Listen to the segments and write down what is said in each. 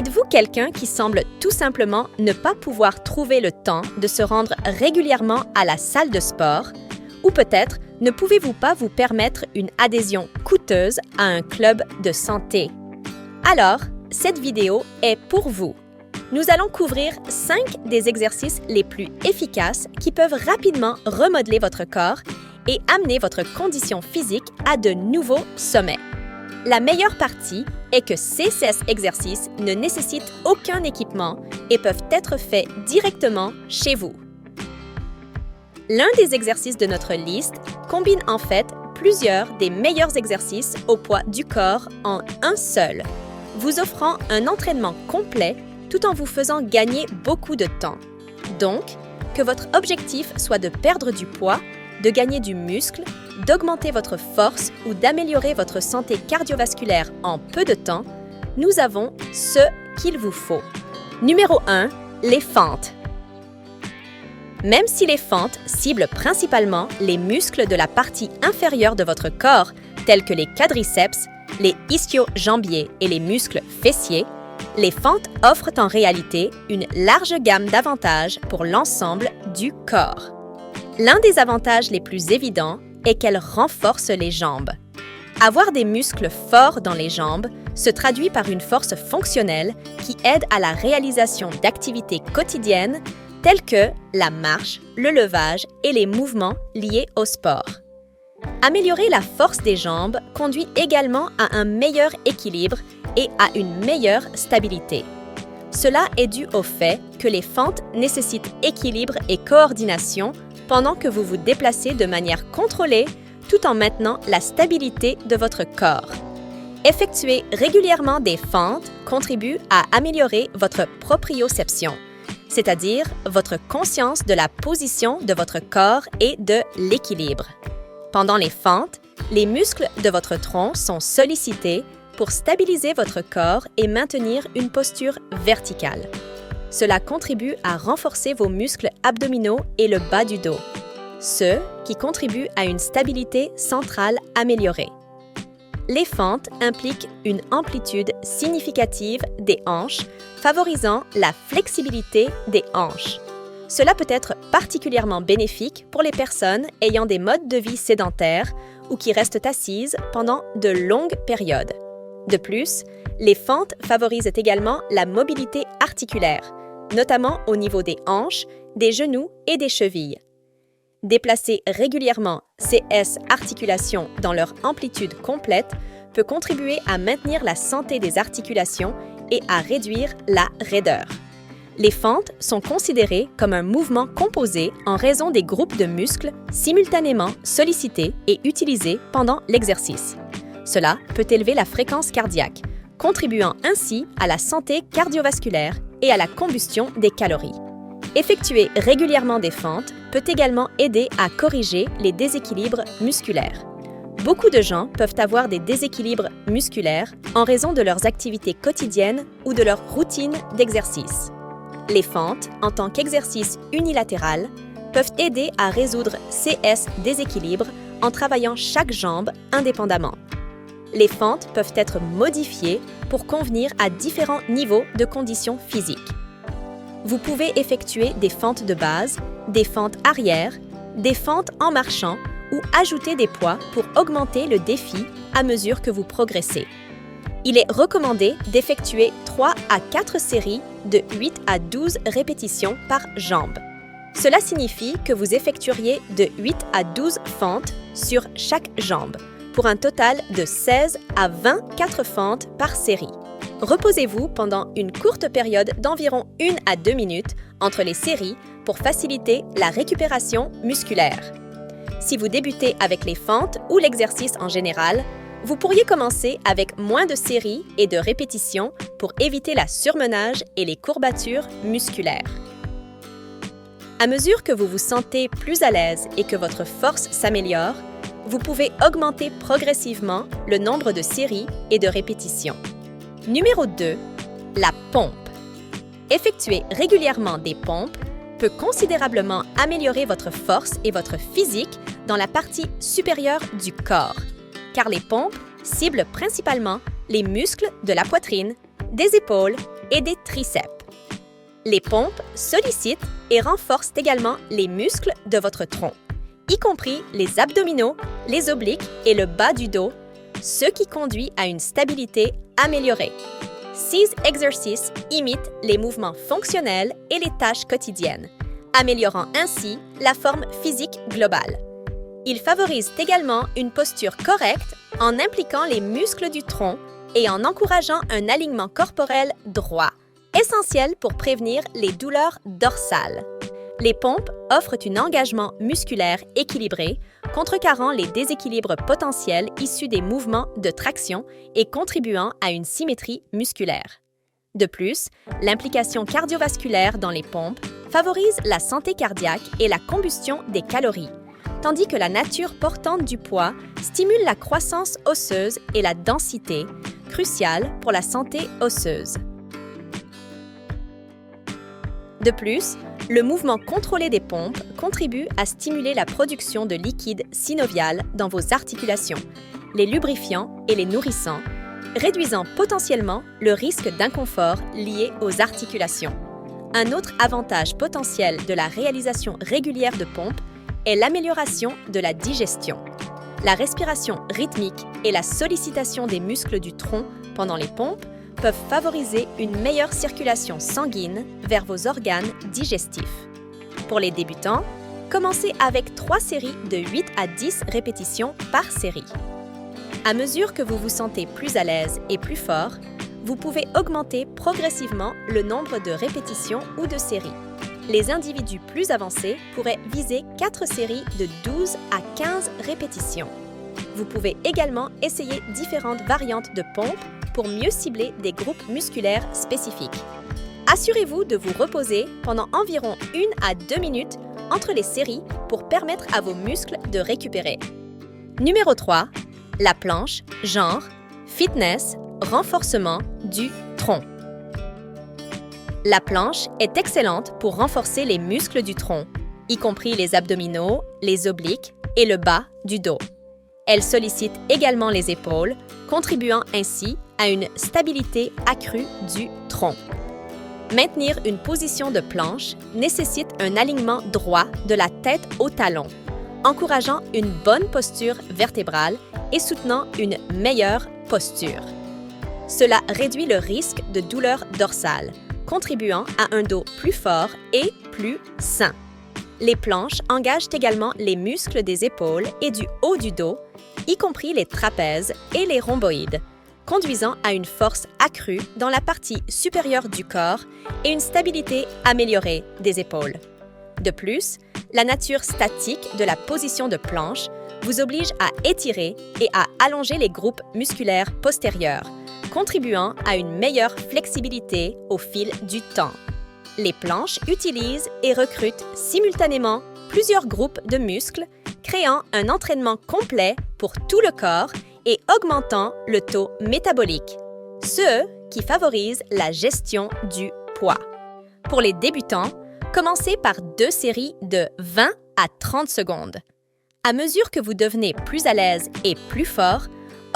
Êtes-vous quelqu'un qui semble tout simplement ne pas pouvoir trouver le temps de se rendre régulièrement à la salle de sport? Ou peut-être ne pouvez-vous pas vous permettre une adhésion coûteuse à un club de santé? Alors, cette vidéo est pour vous. Nous allons couvrir 5 des exercices les plus efficaces qui peuvent rapidement remodeler votre corps et amener votre condition physique à de nouveaux sommets. La meilleure partie est que ces exercices ne nécessitent aucun équipement et peuvent être faits directement chez vous. L'un des exercices de notre liste combine en fait plusieurs des meilleurs exercices au poids du corps en un seul, vous offrant un entraînement complet tout en vous faisant gagner beaucoup de temps. Donc, que votre objectif soit de perdre du poids, de gagner du muscle, d'augmenter votre force ou d'améliorer votre santé cardiovasculaire en peu de temps, nous avons ce qu'il vous faut. Numéro 1, les fentes. Même si les fentes ciblent principalement les muscles de la partie inférieure de votre corps, tels que les quadriceps, les ischio-jambiers et les muscles fessiers, les fentes offrent en réalité une large gamme d'avantages pour l'ensemble du corps. L'un des avantages les plus évidents est qu'elles renforcent les jambes. Avoir des muscles forts dans les jambes se traduit par une force fonctionnelle qui aide à la réalisation d'activités quotidiennes telles que la marche, le levage et les mouvements liés au sport. Améliorer la force des jambes conduit également à un meilleur équilibre et à une meilleure stabilité. Cela est dû au fait que les fentes nécessitent équilibre et coordination pendant que vous vous déplacez de manière contrôlée tout en maintenant la stabilité de votre corps. Effectuer régulièrement des fentes contribue à améliorer votre proprioception, c'est-à-dire votre conscience de la position de votre corps et de l'équilibre. Pendant les fentes, les muscles de votre tronc sont sollicités pour stabiliser votre corps et maintenir une posture verticale. Cela contribue à renforcer vos muscles abdominaux et le bas du dos, ce qui contribue à une stabilité centrale améliorée. Les fentes impliquent une amplitude significative des hanches, favorisant la flexibilité des hanches. Cela peut être particulièrement bénéfique pour les personnes ayant des modes de vie sédentaires ou qui restent assises pendant de longues périodes. De plus, les fentes favorisent également la mobilité articulaire, notamment au niveau des hanches, des genoux et des chevilles. Déplacer régulièrement ces articulations dans leur amplitude complète peut contribuer à maintenir la santé des articulations et à réduire la raideur. Les fentes sont considérées comme un mouvement composé en raison des groupes de muscles simultanément sollicités et utilisés pendant l'exercice. Cela peut élever la fréquence cardiaque, contribuant ainsi à la santé cardiovasculaire et à la combustion des calories. Effectuer régulièrement des fentes peut également aider à corriger les déséquilibres musculaires. Beaucoup de gens peuvent avoir des déséquilibres musculaires en raison de leurs activités quotidiennes ou de leur routine d'exercice. Les fentes, en tant qu'exercice unilatéral, peuvent aider à résoudre ces déséquilibres en travaillant chaque jambe indépendamment. Les fentes peuvent être modifiées pour convenir à différents niveaux de conditions physiques. Vous pouvez effectuer des fentes de base, des fentes arrière, des fentes en marchant ou ajouter des poids pour augmenter le défi à mesure que vous progressez. Il est recommandé d'effectuer 3 à 4 séries de 8 à 12 répétitions par jambe. Cela signifie que vous effectueriez de 8 à 12 fentes sur chaque jambe, pour un total de 16 à 24 fentes par série. Reposez-vous pendant une courte période d'environ 1 à 2 minutes entre les séries pour faciliter la récupération musculaire. Si vous débutez avec les fentes ou l'exercice en général, vous pourriez commencer avec moins de séries et de répétitions pour éviter la surmenage et les courbatures musculaires. À mesure que vous vous sentez plus à l'aise et que votre force s'améliore, vous pouvez augmenter progressivement le nombre de séries et de répétitions. Numéro 2, la pompe. Effectuer régulièrement des pompes peut considérablement améliorer votre force et votre physique dans la partie supérieure du corps, car les pompes ciblent principalement les muscles de la poitrine, des épaules et des triceps. Les pompes sollicitent et renforcent également les muscles de votre tronc, y compris les abdominaux, les obliques et le bas du dos, ce qui conduit à une stabilité améliorée. Ces exercices imitent les mouvements fonctionnels et les tâches quotidiennes, améliorant ainsi la forme physique globale. Ils favorisent également une posture correcte en impliquant les muscles du tronc et en encourageant un alignement corporel droit, essentiel pour prévenir les douleurs dorsales. Les pompes offrent un engagement musculaire équilibré, contrecarrant les déséquilibres potentiels issus des mouvements de traction et contribuant à une symétrie musculaire. De plus, l'implication cardiovasculaire dans les pompes favorise la santé cardiaque et la combustion des calories, tandis que la nature portante du poids stimule la croissance osseuse et la densité, cruciale pour la santé osseuse. De plus, le mouvement contrôlé des pompes contribue à stimuler la production de liquide synovial dans vos articulations, les lubrifiant et les nourrissant, réduisant potentiellement le risque d'inconfort lié aux articulations. Un autre avantage potentiel de la réalisation régulière de pompes est l'amélioration de la digestion. La respiration rythmique et la sollicitation des muscles du tronc pendant les pompes peuvent favoriser une meilleure circulation sanguine vers vos organes digestifs. Pour les débutants, commencez avec 3 séries de 8 à 10 répétitions par série. À mesure que vous vous sentez plus à l'aise et plus fort, vous pouvez augmenter progressivement le nombre de répétitions ou de séries. Les individus plus avancés pourraient viser 4 séries de 12 à 15 répétitions. Vous pouvez également essayer différentes variantes de pompes pour mieux cibler des groupes musculaires spécifiques. Assurez-vous de vous reposer pendant environ 1 à 2 minutes entre les séries pour permettre à vos muscles de récupérer. Numéro 3. La planche, genre, fitness, renforcement du tronc. La planche est excellente pour renforcer les muscles du tronc, y compris les abdominaux, les obliques et le bas du dos. Elle sollicite également les épaules, contribuant ainsi à une stabilité accrue du tronc. Maintenir une position de planche nécessite un alignement droit de la tête au talon, encourageant une bonne posture vertébrale et soutenant une meilleure posture. Cela réduit le risque de douleurs dorsales, contribuant à un dos plus fort et plus sain. Les planches engagent également les muscles des épaules et du haut du dos, y compris les trapèzes et les rhomboïdes, conduisant à une force accrue dans la partie supérieure du corps et une stabilité améliorée des épaules. De plus, la nature statique de la position de planche vous oblige à étirer et à allonger les groupes musculaires postérieurs, contribuant à une meilleure flexibilité au fil du temps. Les planches utilisent et recrutent simultanément plusieurs groupes de muscles, créant un entraînement complet pour tout le corps et augmentant le taux métabolique, ce qui favorise la gestion du poids. Pour les débutants, commencez par 2 séries de 20 à 30 secondes. À mesure que vous devenez plus à l'aise et plus fort,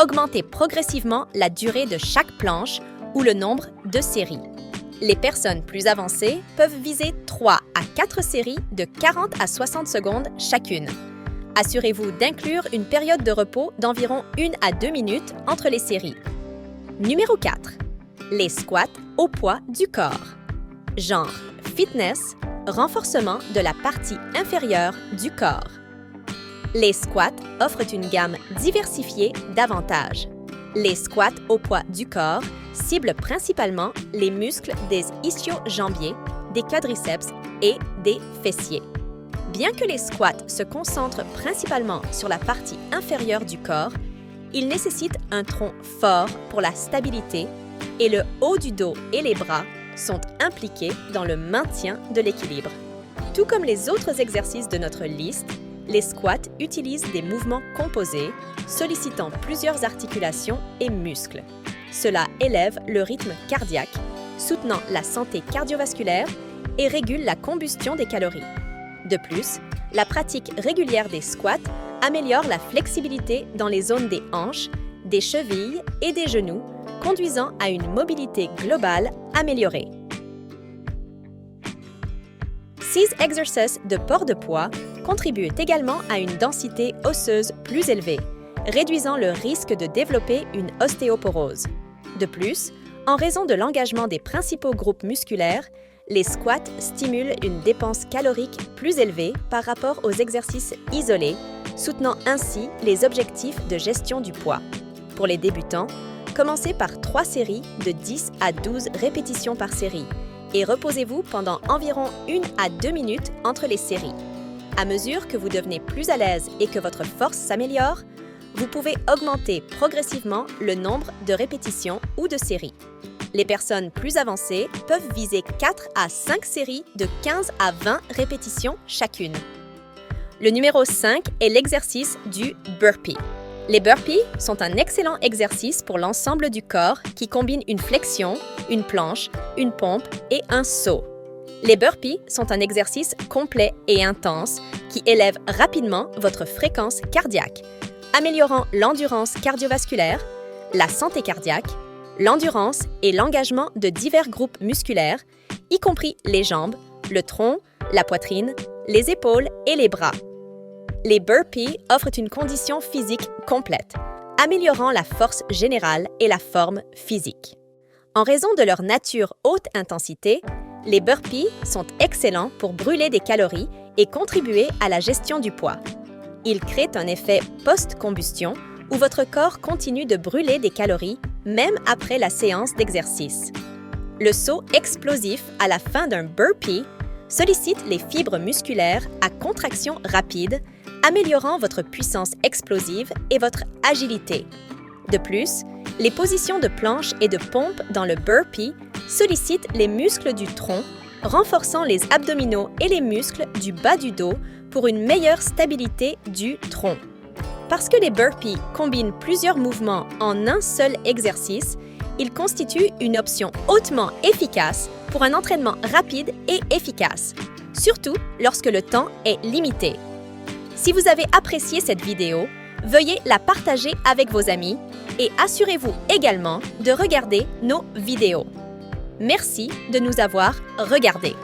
augmentez progressivement la durée de chaque planche ou le nombre de séries. Les personnes plus avancées peuvent viser 3 à 4 séries de 40 à 60 secondes chacune. Assurez-vous d'inclure une période de repos d'environ 1 à 2 minutes entre les séries. Numéro 4. Les squats au poids du corps. Genre fitness, renforcement de la partie inférieure du corps. Les squats offrent une gamme diversifiée d'avantages. Les squats au poids du corps ciblent principalement les muscles des ischio-jambiers, des quadriceps et des fessiers. Bien que les squats se concentrent principalement sur la partie inférieure du corps, ils nécessitent un tronc fort pour la stabilité et le haut du dos et les bras sont impliqués dans le maintien de l'équilibre. Tout comme les autres exercices de notre liste, les squats utilisent des mouvements composés, sollicitant plusieurs articulations et muscles. Cela élève le rythme cardiaque, soutenant la santé cardiovasculaire et régule la combustion des calories. De plus, la pratique régulière des squats améliore la flexibilité dans les zones des hanches, des chevilles et des genoux, conduisant à une mobilité globale améliorée. 6 exercices de port de poids contribuent également à une densité osseuse plus élevée, réduisant le risque de développer une ostéoporose. De plus, en raison de l'engagement des principaux groupes musculaires, les squats stimulent une dépense calorique plus élevée par rapport aux exercices isolés, soutenant ainsi les objectifs de gestion du poids. Pour les débutants, commencez par 3 séries de 10 à 12 répétitions par série et reposez-vous pendant environ 1 à 2 minutes entre les séries. À mesure que vous devenez plus à l'aise et que votre force s'améliore, vous pouvez augmenter progressivement le nombre de répétitions ou de séries. Les personnes plus avancées peuvent viser 4 à 5 séries de 15 à 20 répétitions chacune. Le numéro 5 est l'exercice du burpee. Les burpees sont un excellent exercice pour l'ensemble du corps qui combine une flexion, une planche, une pompe et un saut. Les burpees sont un exercice complet et intense qui élève rapidement votre fréquence cardiaque, améliorant l'endurance cardiovasculaire, la santé cardiaque, l'endurance et l'engagement de divers groupes musculaires, y compris les jambes, le tronc, la poitrine, les épaules et les bras. Les burpees offrent une condition physique complète, améliorant la force générale et la forme physique. En raison de leur nature haute intensité, les burpees sont excellents pour brûler des calories et contribuer à la gestion du poids. Ils créent un effet post-combustion où votre corps continue de brûler des calories même après la séance d'exercice. Le saut explosif à la fin d'un burpee sollicite les fibres musculaires à contraction rapide, améliorant votre puissance explosive et votre agilité. De plus, les positions de planche et de pompe dans le burpee sollicitent les muscles du tronc, renforçant les abdominaux et les muscles du bas du dos pour une meilleure stabilité du tronc. Parce que les burpees combinent plusieurs mouvements en un seul exercice, ils constituent une option hautement efficace pour un entraînement rapide et efficace, surtout lorsque le temps est limité. Si vous avez apprécié cette vidéo, veuillez la partager avec vos amis et assurez-vous également de regarder nos vidéos. Merci de nous avoir regardés.